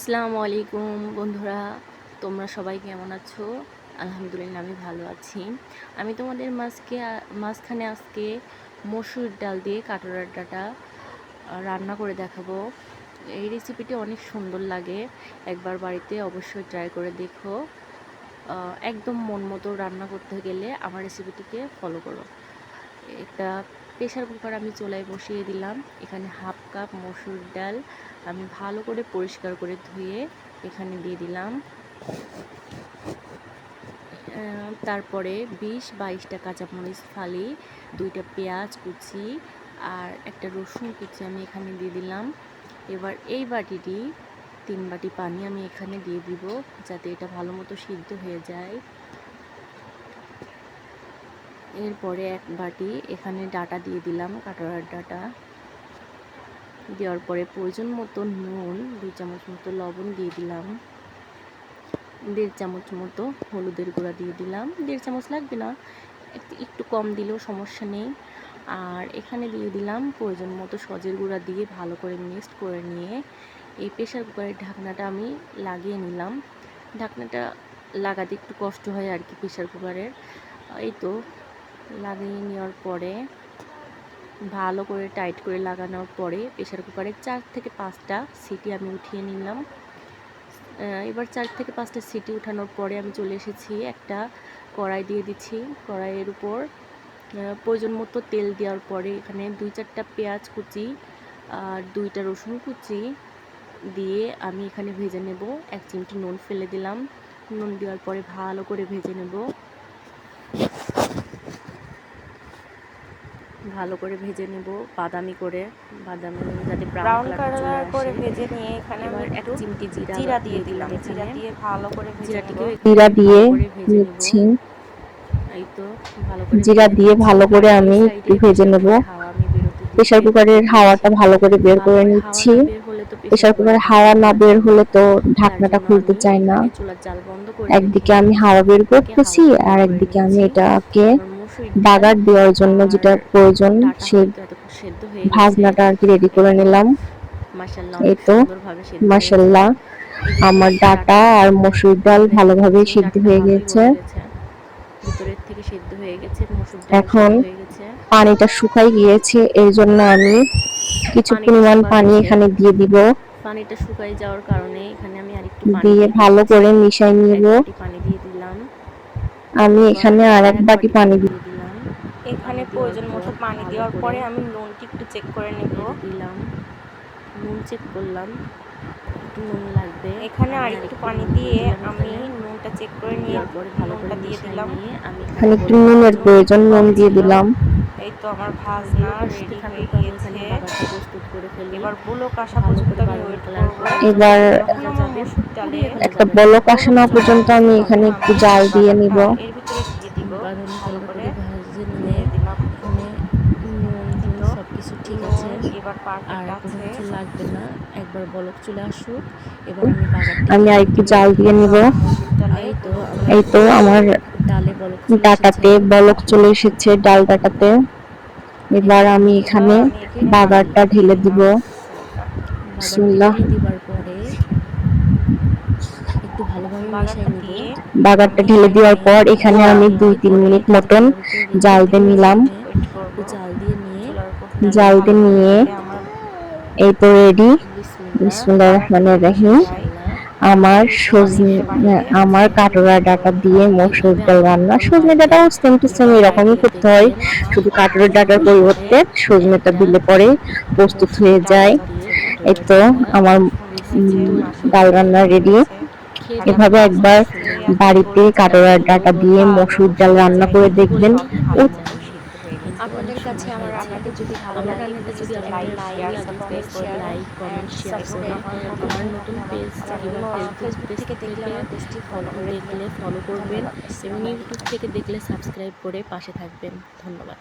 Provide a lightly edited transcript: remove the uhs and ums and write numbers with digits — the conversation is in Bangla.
আসসালামু আলাইকুম বন্ধুরা, তোমরা সবাই কেমন আছো? আলহামদুলিল্লাহ আমি ভালো আছি। আমি তোমাদের মাঝখানে আজকে মসুর ডাল দিয়ে কাটোরার ডাঁটা রান্না করে দেখাবো। এই রেসিপিটি অনেক সুন্দর লাগে, একবার বাড়িতে অবশ্যই ট্রাই করে দেখো। একদম মন মতো রান্না করতে গেলে আমার রেসিপিটিকে ফলো করো। একটা প্রেসার কুকার আমি চুলায় বসিয়ে দিলাম। এখানে হাফ কাপ মসুর ডাল আমি ভালো করে পরিষ্কার করে ধুয়ে এখানে দিয়ে দিলাম। তারপরে 20-22টা কাঁচামরিচ ফালি, 2টা পেঁয়াজ কুচি আর একটা রসুন কুচি আমি এখানে দিয়ে দিলাম। এবার এই বাটিটি 3 বাটি পানি আমি এখানে দিয়ে দিব, যাতে এটা ভালো মতো সিদ্ধ হয়ে যায়। এরপরে 1 বাটি এখানে ডাঁটা দিয়ে দিলাম, কাটোরার ডাঁটা দেওয়ার পরে প্রয়োজন মতো নুন, 2 চামচ মতো লবণ দিয়ে দিলাম, 1.5 চামচ মতো হলুদের গুঁড়া দিয়ে দিলাম। 1.5 চামচ লাগবে না, একটু কম দিলেও সমস্যা নেই। আর এখানে দিয়ে দিলাম প্রয়োজন মতো সজের গুঁড়া দিয়ে ভালো করে মিক্সড করে নিয়ে এই প্রেসার কুকারের ঢাকনাটা আমি লাগিয়ে নিলাম। ঢাকনাটা লাগাতে একটু কষ্ট হয় আর কি প্রেসার কুকারের। এই তো লাগিয়ে নেওয়ার পরে ভালো করে টাইট করে লাগানোর পরে প্রেসার কুকারে 4 থেকে 5টা সিটি আমি উঠিয়ে নিলাম। এবার 4 থেকে 5টা সিটি উঠানোর পরে আমি চলে এসেছি, একটা কড়াই দিয়ে দিচ্ছি। কড়াইয়ের উপর প্রয়োজন মতো তেল দেওয়ার পরে এখানে 2-4টা পেঁয়াজ কুচি আর 2টা রসুন কুচি দিয়ে আমি এখানে ভেজে নেব। 1 চিমটি নুন ফেলে দিলাম। নুন দেওয়ার পরে ভালো করে ভেজে নেব, ভালো করে ভেজে নেব বাদামি যাতে ব্রাউন কালার করে ভেজে নিয়ে এখানে আমি 1 চিমটি জিরা দিয়ে দিলাম। জিরা দিয়ে ভালো করে জিরা দিয়ে নিচ্ছি। এই তো ভালো করে জিরা দিয়ে ভালো করে এই আমি সাইডে একটু ভেজে প্রেসার নেব। কুকারের হাওয়া আমি প্রেসার কুকারের হাওয়াটা ভালো করে বের করে নিচ্ছি। হলে তো প্রেসার প্রেসার কুকারের কুকারের হাওয়া না খোলা বের যাবে হলে না। তো তার ঢাকনাটা জন্য খুলতে আমি চায় না। এখানে চুলার জাল বন্ধ করে একদিকে রেখে আমি হাওয়া বের করতেছি হাওয়াটা আর বের করে একদিকে আমি নিয়েছি। এটাকে এবার মসুর ডাল বাগার দেওয়ার জন্য আর যেটা প্রয়োজন ডাঁটা সেই হয়তো এতক্ষণ সেদ্ধ হয়ে গেছে। ভাজনাটা আর কি রেডি এই করে তো নিলাম। মাশাআল্লাহ এই অনেক তো সুন্দরভাবে সেদ্ধ হয়েছে। মাশাআল্লাহ এদিকে আমার ডাঁটা আর মসুর ডাল দেখতে ভালোভাবেই পাচ্ছি সিদ্ধ ডাঁটাটা হয়ে ভালোই গেছে। গলে গেছে, ভিতরের থেকে সেদ্ধ হয়ে গেছে, মসুর ডালও এখন সেদ্ধ হয়ে গেছে। পানিটা শুকাই গিয়েছে, এর জন্য আমি কিছু পানিটা পরিমাণ শুকা পানি গেছে, এখানে দিয়ে দিব। পানিটা শুকাই যাওয়ার কারণে এখানে আমি আরেকটু পানি দিয়ে দিয়ে ভালো দিচ্ছি। করে মিশাই নিব। 1 বাটি পানি দিয়ে দিলাম। আমি এবার এখানে আর এক 1 বাটি বাটি পানি পানি দিয়ে দিলাম। এখানে প্রয়োজন মতো পানি দেওয়ার পরে আমি নুনটি একটু চেক করে নেব। দিলাম, নুন চেক করলাম, একটু নুন লাগবে। এখানে আমি আরেকটু আরেকটু পানি নুন দিয়ে দিয়ে দিলাম। আমি এখানে নুনটা চেক করে নিয়ে দেওয়ার পরে ভালো করে নুনটা দিয়ে মিশিয়ে দিলাম। নিয়ে আমি এখানে এখানে একটু বলক আসার নুনের জন্য প্রয়োজন, একটু নুন কম দিয়ে ছিল। দিলাম। এই তো আমার ভাজনা বলক আসতে রেডি হয়ে থাকুক, আমি এখানে গিয়েছে। বাগারটা প্রস্তুত করে ফেলি। এবার বুলক আসা ভালো পর্যন্ত করে আমি বাদামি ওয়েট কালার করব। করে এবার যখন ভাজা আমার যাবে, মসুর ডালে পুড়িয়ে ফেলা একটা যাবে না। বলক আসা বলক না চলে পর্যন্ত আসবে আমি তখন এখানে একটু আমি জাল দিয়ে নিব। বাগারটা এর ভিতরে দিয়ে দিব। বাদামি ভালো কালার করে করে ভেজে নিয়ে দিয়ে দিলাম। এখানে নুন এই টুন তো সব কিছু ঠিক আছে, নুন এবার আর পারফেক্ট কোনো আছে। কিছু লাগবে না। একবার বলক চলে আসুক, এবার আমি বাগারটিকে আমি আর দিয়ে একটু দিব। জাল দিয়ে এই তো নিব। আমার মসুর ডালে এই তো বুলক চলে আমার এই তো আসছে। আমার ডালে বলক চলে এসেছে। ডাটাতে বলক চলে এসেছে, ডাল ডাটাতে। এবার আমি এবার এখানে আমি এখানে বাগারটা বাগারটা দিয়ে ঢেলে দিব। দিলাম। বাগারটি বিসমিল্লাহ। ঢেলে দিবার পরে একটু ভালোভাবে মিশিয়ে বাগারটা নিব। দিয়ে বাগারটা আমি ঢেলে দেওয়ার এখানে পর এখানে আমি 2-3 পরে মিনিট একটু মতন চুলার উপর রেখে জাল দিয়ে 2-3 নিলাম। মিনিট ওয়েট করব। একটু জাল দিয়ে নিয়ে চুলার উপর ডালে জাল দিয়ে ভালো করে নিয়ে যাতে আমার এই তো রেডি। বিসমিল্লাহ, বিসমিল্লাহির বাগারটা রহমানির বসে রহিম। যায়। আমার এই তো আমি সজনে একটা বাটিতে আমার কাটোরা ডাঁটা দিয়ে মসুর এইভাবে ডাল আরেকটু রান্না। ক্ষণ সজনে বাড়বে, ডাঁটাও সেম টু সেম এবার এরকমই নাড়িয়ে করতে হয়, দেখবেন আমার শুধু কাটোরা ডাঁটার সুন্দর করে পরিবর্তে সজনেটা একটা দিলে পরে প্রস্তুত মসুর হয়ে ডাল যায়। দিয়ে এই কাটোরা তো ডাঁটা আমার রেসিপি তৈরি হয়ে ডাল গেল। রান্না রেডি। খেতে ঢাকার এভাবে বাসনা একবার শুনে এত বাড়িতে বলেছে কাটোরা এত ডাঁটা দিয়ে ভালো মসুর ডাল হয়ে রান্না যায় করে খেতে দেখবেন। সব হয়ে ভালো মতো যায়, সিদ্ধ হয়ে গেছে। কিন্তু অনেক আপনাদের কাছে সুন্দর আমার হয়েছে। রান্নাটি যদি ভালো আমার লাগে রান্নাটা প্লিজ যদি আপনাদের লাইক ভালো শেয়ার লাগে সাবস্ক্রাইব প্লিজ করবেন লাইক কমেন্ট শেয়ার এবং করে আমার নতুন পেজ কিংবা ফেসবুক পেজ থেকে দেখলে থেকে আমার পেজটি ফলো করে দিবেন। দেখলে ফলো করবেন ধন্যবাদ। এবং আসসালামু ইউটিউব আলাইকুম। থেকে দেখলে সাবস্ক্রাইব করে পাশে থাকবেন। ধন্যবাদ।